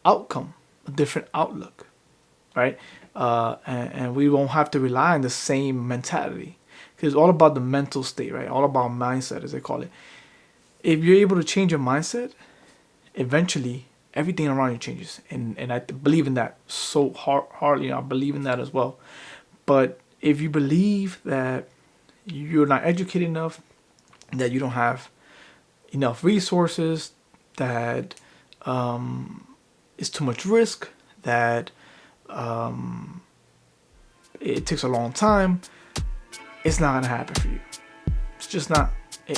outcome, a different outlook, right? And we won't have to rely on the same mentality because it's all about the mental state, right? All about mindset, as they call it. If you're able to change your mindset, eventually everything around you changes, and I believe in that so hardly. I believe in that as well. But if you believe that you're not educated enough, that you don't have enough resources, that it's too much risk, that it takes a long time, it's not gonna happen for you. It's just not.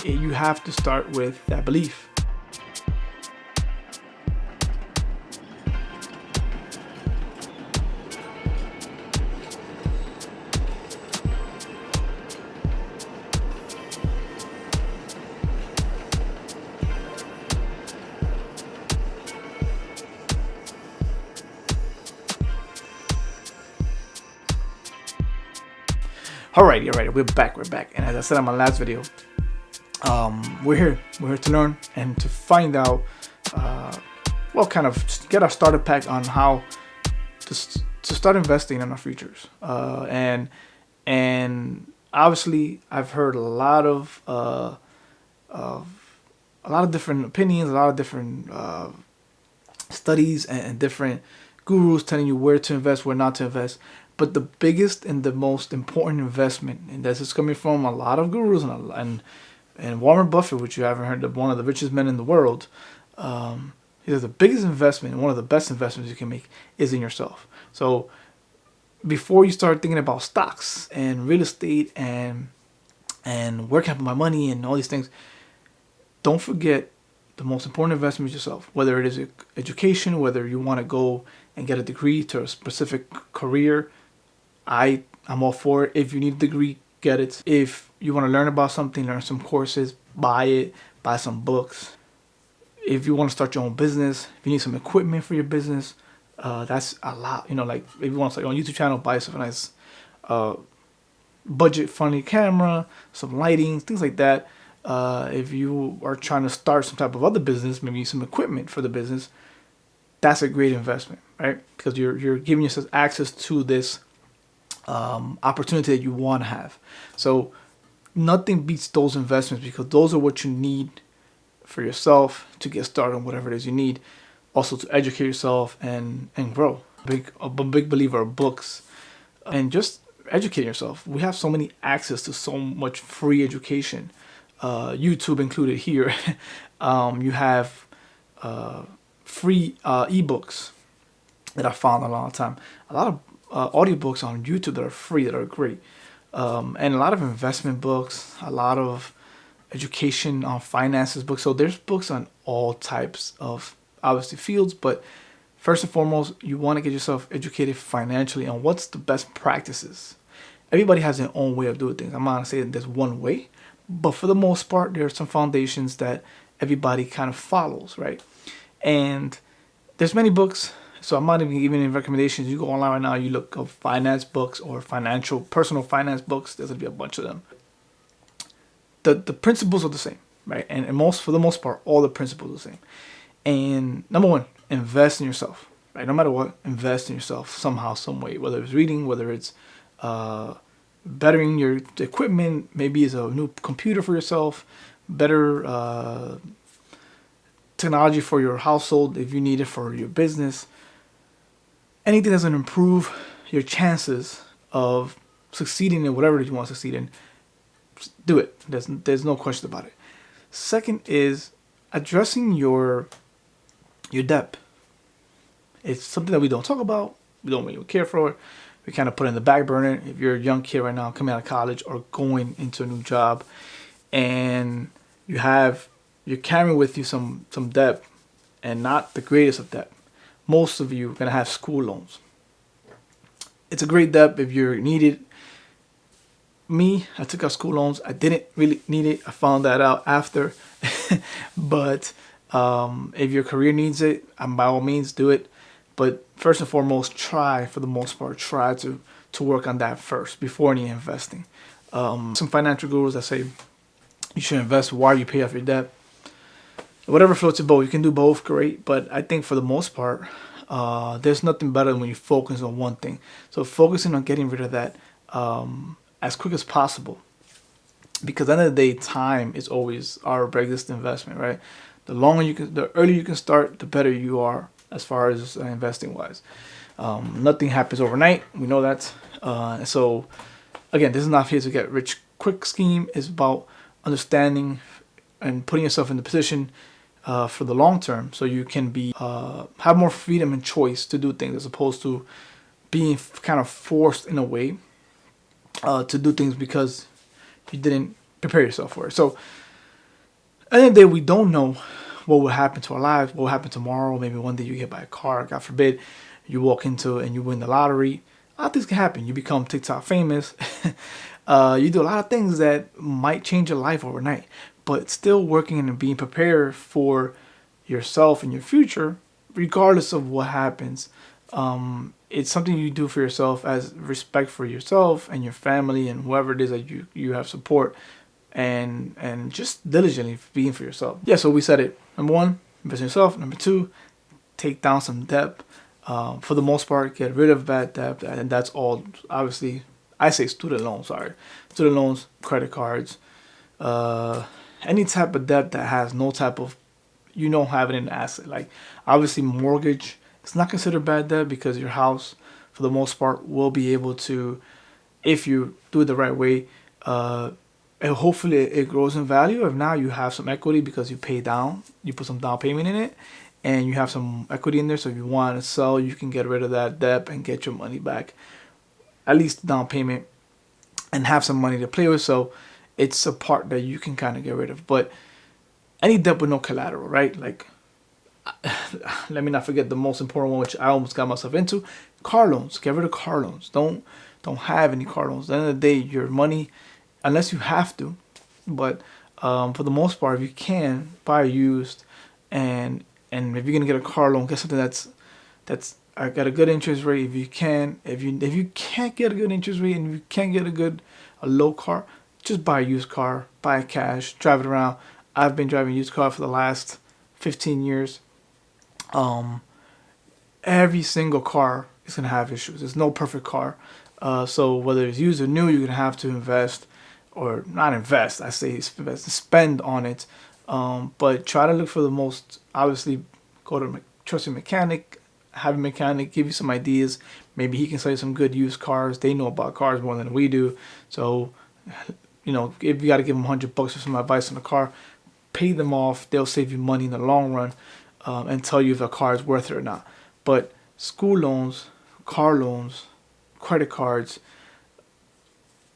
You have to start with that belief. Alrighty, we're back. And as I said in my last video, we're here to learn and to find out, kind of get our starter pack on how to start investing in our futures. And obviously, I've heard a lot of different opinions, a lot of different studies, and different gurus telling you where to invest, where not to invest. But the biggest and the most important investment, and this is coming from a lot of gurus and Warren Buffett, which you haven't heard of, one of the richest men in the world. He says the biggest investment and one of the best investments you can make is in yourself. So before you start thinking about stocks and real estate and where can I put my money and all these things, don't forget the most important investment is yourself. Whether it is education, whether you want to go and get a degree to a specific career, I'm all for it. If you need a degree, get it. If you want to learn about something, learn some courses, buy it, buy some books. If you want to start your own business, if you need some equipment for your business, that's a lot. Like if you want to start your own YouTube channel, buy yourself a nice budget-friendly camera, some lighting, things like that. If you are trying to start some type of other business, maybe some equipment for the business, that's a great investment, right? Because you're giving yourself access to this opportunity that you want to have. So nothing beats those investments because those are what you need for yourself to get started on whatever it is you need. Also to educate yourself and grow. A big believer of books and just educate yourself. We have so many access to so much free education, YouTube included here. You have free ebooks that I found a long time. A lot of audiobooks on YouTube that are free, that are great. And a lot of investment books, a lot of education on finances books. So there's books on all types of obviously fields, but first and foremost, you want to get yourself educated financially on what's the best practices. Everybody has their own way of doing things. I'm not gonna say that there's one way, but for the most part, there are some foundations that everybody kind of follows, right? And there's many books. So I'm not even giving any recommendations. You go online right now, you look up finance books or personal finance books. There's gonna be a bunch of them. The principles are the same, right? And for the most part, all the principles are the same. And number one, invest in yourself, right? No matter what, invest in yourself somehow, some way. Whether it's reading, whether it's bettering your equipment, maybe it's a new computer for yourself, better technology for your household if you need it for your business. Anything that's going to improve your chances of succeeding in whatever you want to succeed in, do it. There's no question about it. Second is addressing your debt. It's something that we don't talk about. We don't really care for it. We kind of put it in the back burner. If you're a young kid right now coming out of college or going into a new job and you're carrying with you some debt and not the greatest of debt. Most of you are going to have school loans. It's a great debt if you're needed. Me, I took out school loans. I didn't really need it. I found that out after. But if your career needs it, by all means, do it. But first and foremost, try to work on that first before any investing. Some financial gurus that say you should invest while you pay off your debt. Whatever floats your boat, you can do both, great. But I think for the most part, there's nothing better than when you focus on one thing. So focusing on getting rid of that as quick as possible, because at the end of the day, time is always our biggest investment, right? The earlier you can start, the better you are as far as investing wise. Nothing happens overnight. We know that. So again, this is not here to get rich quick scheme. It's about understanding and putting yourself in the position for the long term, so you can be have more freedom and choice to do things, as opposed to being kind of forced in a way to do things because you didn't prepare yourself for it. So at the end of the day, we don't know what will happen to our lives, what will happen tomorrow. Maybe one day you get hit by a car, God forbid, you walk into and you win the lottery. A lot of things can happen. You become TikTok famous. You do a lot of things that might change your life overnight, but still working and being prepared for yourself and your future, regardless of what happens. It's something you do for yourself as respect for yourself and your family and whoever it is that you have support, and just diligently being for yourself. Yeah, so we said it. Number one, invest in yourself. Number two, take down some debt. For the most part, get rid of bad debt, and that's all. Obviously, I say student loans. Sorry, student loans, credit cards, any type of debt that has no type of, you don't have it in an asset. Like obviously, mortgage, it's not considered bad debt because your house, for the most part, will be able to, if you do it the right way, and hopefully it grows in value. If now you have some equity because you pay down, you put some down payment in it, and you have some equity in there. So if you want to sell, you can get rid of that debt and get your money back, at least down payment, and have some money to play with. So it's a part that you can kind of get rid of. But any debt with no collateral, right? Like, let me not forget the most important one, which I almost got myself into: car loans. Get rid of car loans. Don't have any car loans. At the end of the day, your money, unless you have to, but for the most part, if you can, buy used, and if you're gonna get a car loan, get something that's got a good interest rate. If you can, if you can't get a good interest rate and you can't get a low car, just buy a used car, buy it cash, drive it around. I've been driving a used car for the last 15 years. Every single car is gonna have issues. There's no perfect car. So whether it's used or new, you're gonna have to invest, or not invest. I say spend on it. But try to look for the most. Obviously, go to a trusted mechanic. Have a mechanic give you some ideas. Maybe he can sell you some good used cars. They know about cars more than we do. So, if you got to give them $100 for some advice on the car, pay them off. They'll save you money in the long run, and tell you if a car is worth it or not. But school loans, car loans, credit cards,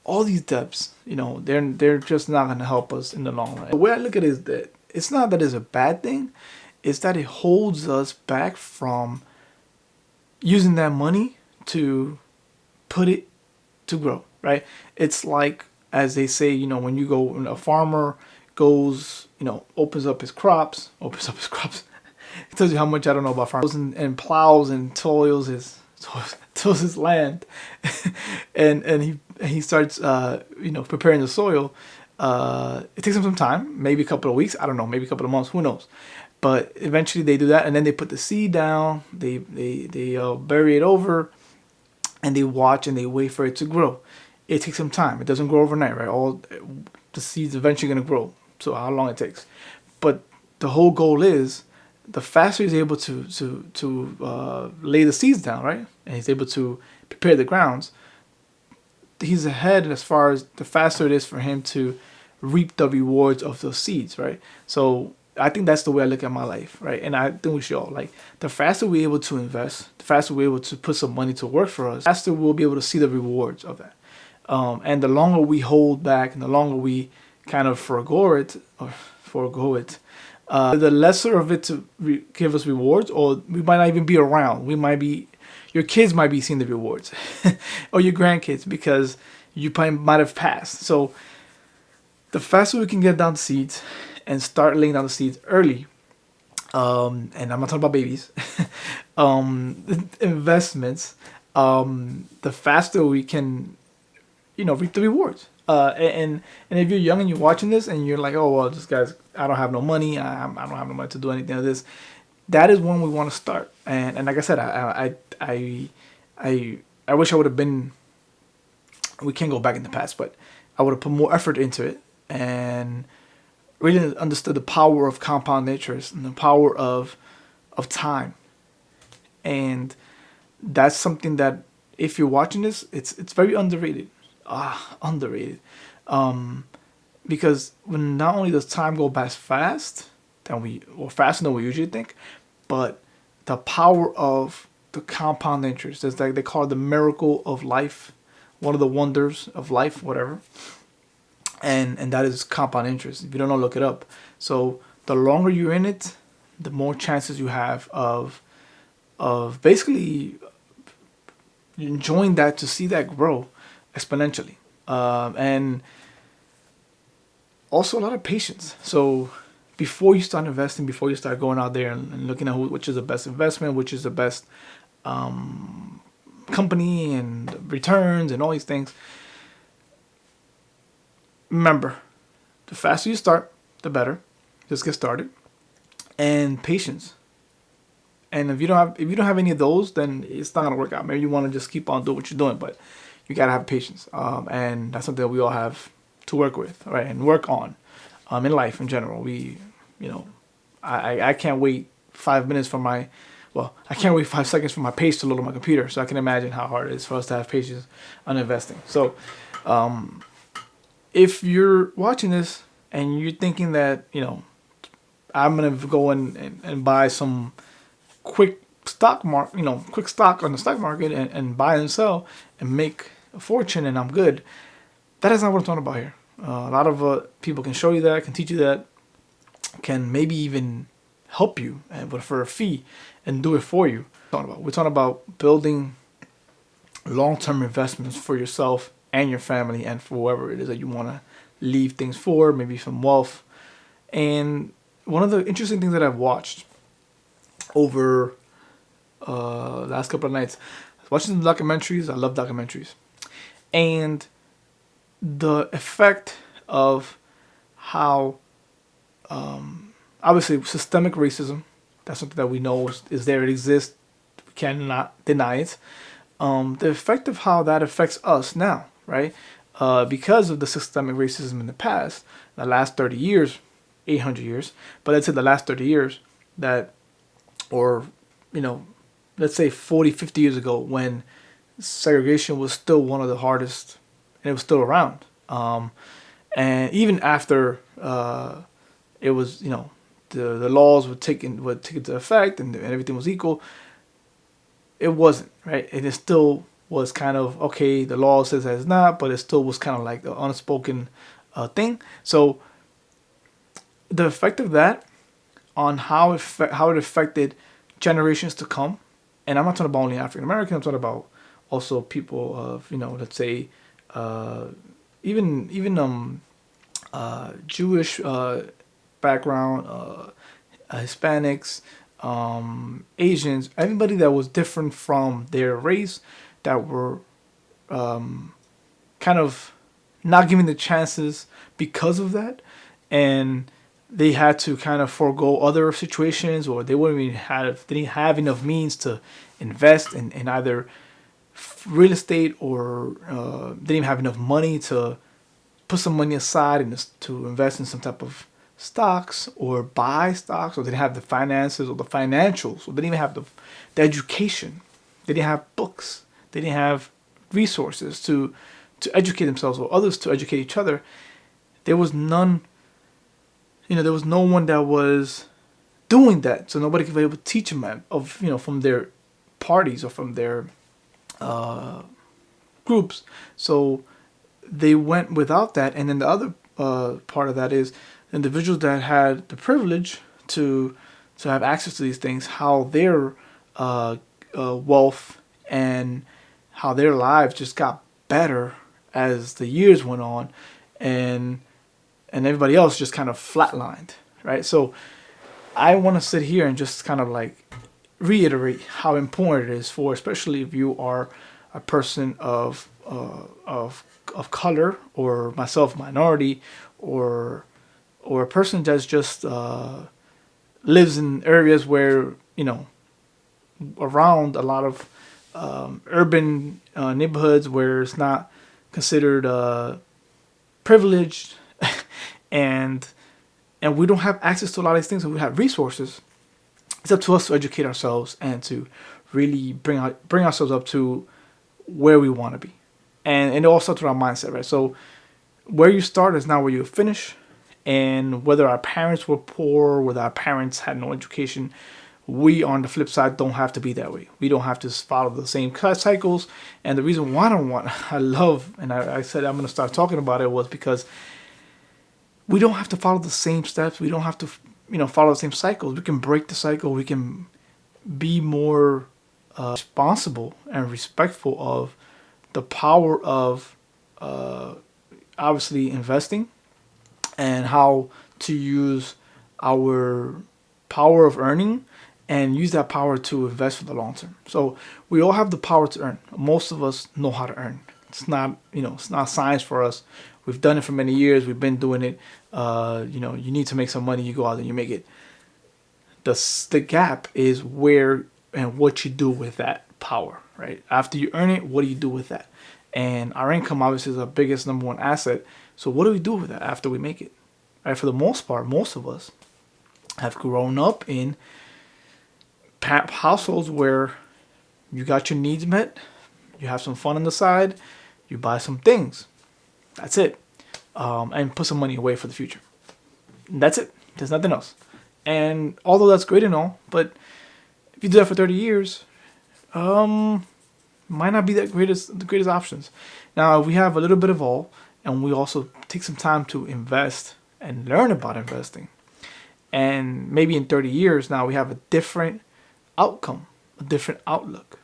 all these debts, they're just not going to help us in the long run. The way I look at it is that it's not that it's a bad thing. It's that it holds us back from using that money to put it to grow, right? It's like, as they say, when you go, when a farmer goes, opens up his crops, it tells you how much I don't know about farmers, and plows and toils his land, and he starts, preparing the soil. It takes him some time, maybe a couple of weeks, I don't know, maybe a couple of months, who knows. But eventually they do that, and then they put the seed down, they bury it over, and they watch and they wait for it to grow. It takes some time. It doesn't grow overnight, right? All the seeds eventually going to grow. So how long it takes. But the whole goal is, the faster he's able to lay the seeds down, right? And he's able to prepare the grounds, he's ahead as far as the faster it is for him to reap the rewards of those seeds, right? So I think that's the way I look at my life, right? And I think we should all, like, the faster we're able to invest, the faster we're able to put some money to work for us, the faster we'll be able to see the rewards of that. And the longer we hold back and the longer we kind of forego it, the lesser of it to give us rewards, or we might not even be around. Your kids might be seeing the rewards, or your grandkids, because you probably might have passed. So the faster we can get down the seeds and start laying down the seeds early, and I'm not talking about babies, investments, the faster we can, reap the rewards. And if you're young and you're watching this and you're like, oh, well, this guy's, I don't have no money, I don't have no money to do anything of this, that is when we want to start. And like I said, I wish I would have been. We can't go back in the past, but I would have put more effort into it and really understood the power of compound interest and the power of time. And that's something that, if you're watching this, it's very underrated. Underrated. Because when not only does time go by fast than or faster than we usually think, but the power of the compound interest. It's like they call it the miracle of life, one of the wonders of life, whatever. And that is compound interest. If you don't know, look it up. So the longer you're in it, the more chances you have of basically enjoying that, to see that grow exponentially. And also a lot of patience. So before you start investing, before you start going out there and looking at which is the best investment, which is the best company and returns and all these things, remember, the faster you start, the better. Just get started. And patience. And if you don't have any of those, then it's not gonna work out. Maybe you want to just keep on doing what you're doing, but you gotta have patience. And that's something that we all have to work with, right? And work on, in life in general. I can't wait 5 minutes for my, well, I can't wait 5 seconds for my page to load on my computer. So I can imagine how hard it is for us to have patience on investing. So, if you're watching this and you're thinking that, I'm gonna go and buy some quick quick stock on the stock market and buy and sell and make a fortune and I'm good. That is not what I'm talking about here. A lot of people can show you that, can teach you that, can maybe even help you but for a fee and do it for you. We're talking about building long-term investments for yourself and your family and for whoever it is that you want to leave things for, maybe some wealth. And one of the interesting things that I've watched over last couple of nights, I was watching some documentaries. I love documentaries. And the effect of how, obviously, systemic racism, that's something that we know is there, it exists, we cannot deny it. The effect of how that affects us now, right? Because of the systemic racism in the past, the last 30 years, 800 years, but let's say the last 30 years that, or, let's say 40, 50 years ago when segregation was still one of the hardest and it was still around. And even after it was, the laws would take into effect and everything was equal, it wasn't, right? And it still was kind of, okay, the law says that it's not, but it still was kind of like the unspoken thing. So the effect of that on how it affected generations to come, and I'm not talking about only African American, I'm talking about also people of, let's say, even Jewish background, Hispanics, Asians, everybody that was different from their race, that were kind of not given the chances because of that, and they had to kind of forego other situations, or they didn't have enough means to invest in either real estate, or didn't even have enough money to put some money aside and to invest in some type of stocks or buy stocks, or they didn't have the finances or the financials, or they didn't even have the education. They didn't have books. They didn't have resources to educate themselves or others to educate each other. There was none. There was no one that was doing that, so nobody could be able to teach them from their parties or from their groups. So they went without that, and then the other part of that is individuals that had the privilege to have access to these things, how their wealth and how their lives just got better as the years went on, and everybody else just kind of flatlined, right? So I want to sit here and just kind of like reiterate how important it is for, especially if you are a person of color, or myself, minority, or a person that's just lives in areas where, around a lot of urban neighborhoods where it's not considered privileged, and we don't have access to a lot of these things. So we have resources. It's up to us to educate ourselves and to really bring ourselves up to where we want to be, and it all starts with our mindset, right? So where you start is not where you finish, and whether our parents were poor, whether our parents had no education, we on the flip side don't have to be that way. We don't have to follow the same cycles. And the reason why I love, and I said I'm going to start talking about it, was because we don't have to follow the same steps. We don't have to, follow the same cycles. We can break the cycle. We can be more responsible and respectful of the power of obviously investing, and how to use our power of earning and use that power to invest for the long term. So we all have the power to earn. Most of us know how to earn. It's not science for us. We've done it for many years. We've been doing it. You need to make some money. You go out and you make it. The gap is where and what you do with that power, right? After you earn it, what do you do with that? And our income obviously is our biggest number one asset. So what do we do with that after we make it? Right? For the most part, most of us have grown up in households where you got your needs met, you have some fun on the side, you buy some things. That's it. And put some money away for the future. That's it. There's nothing else. And although that's great and all, but if you do that for 30 years, might not be the greatest options. Now, if we have a little bit of all, and we also take some time to invest and learn about investing, and maybe in 30 years now we have a different outcome, a different outlook,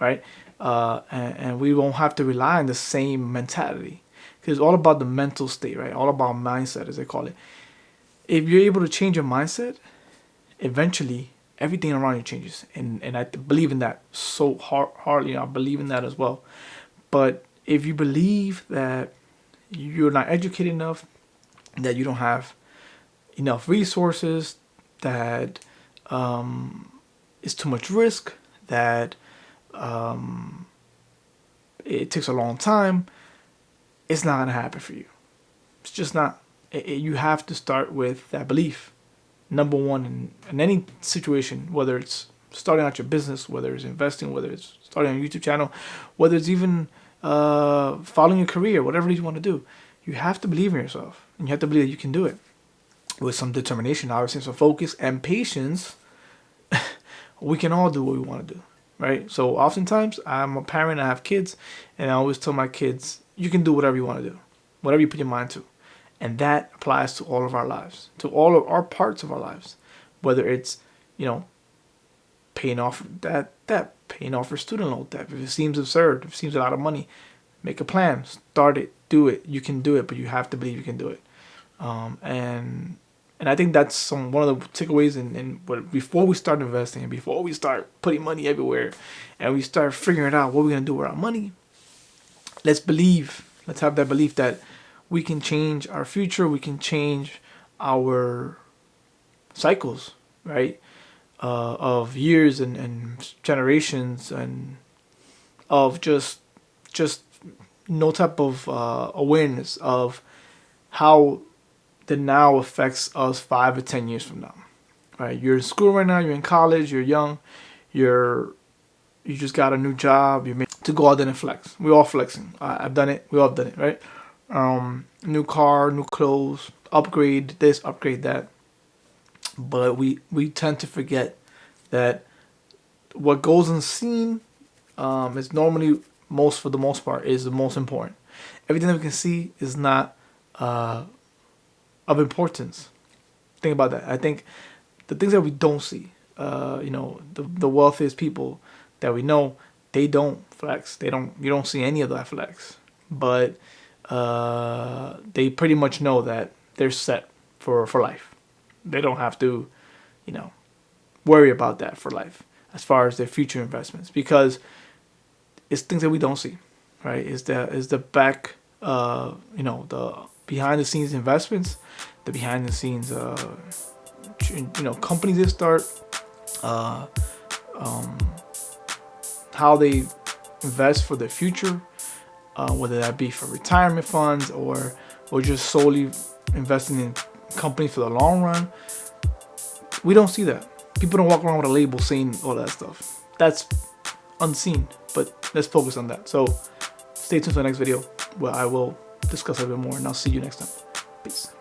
right? And we won't have to rely on the same mentality, because it's all about the mental state, right? All about mindset, as they call it. If you're able to change your mindset, eventually everything around you changes, and I believe in that so hardly. I believe in that as well. But if you believe that you're not educated enough, that you don't have enough resources, that it's too much risk, that it takes a long time, it's not gonna happen for you. It's just not. You have to start with that belief. Number one, in any situation, whether it's starting out your business, whether it's investing, whether it's starting a YouTube channel, whether it's even following your career, whatever it is you want to do, you have to believe in yourself, and you have to believe that you can do it with some determination, obviously, some focus and patience. We can all do what we want to do, right? So oftentimes, I'm a parent, I have kids, and I always tell my kids, you can do whatever you want to do, whatever you put your mind to. And that applies to all of our lives, to all of our parts of our lives, whether it's, paying off that debt, paying off your student loan debt. If it seems absurd, if it seems a lot of money, make a plan, start it, do it. You can do it, but you have to believe you can do it. And I think that's one of the takeaways. Before we start investing, and before we start putting money everywhere, and we start figuring out what we're gonna do with our money, let's believe. Let's have that belief that we can change our future. We can change our cycles, right? Of years and generations, and of just no type of awareness of how the now affects us 5 or 10 years from now, right? You're in school right now. You're in college. You're young. You just got a new job. You're made to go out there and flex. We're all flexing. I've done it. We all have done it, right? New car, new clothes, upgrade this, upgrade that. But we tend to forget that what goes unseen is normally, for the most part, is the most important. Everything that we can see is not of importance. Think about that. I think the things that we don't see, the wealthiest people that we know, they don't flex. You don't see any of that flex. But they pretty much know that they're set for life. They don't have to, worry about that for life as far as their future investments, because it's things that we don't see, right? Is the back, the behind the scenes investments, the behind the scenes companies they start, how they invest for the future, whether that be for retirement funds or just solely investing in companies for the long run. We don't see that. People don't walk around with a label saying all that stuff. That's unseen, but let's focus on that. So stay tuned for the next video where I will discuss a bit more, and I'll see you next time. Peace.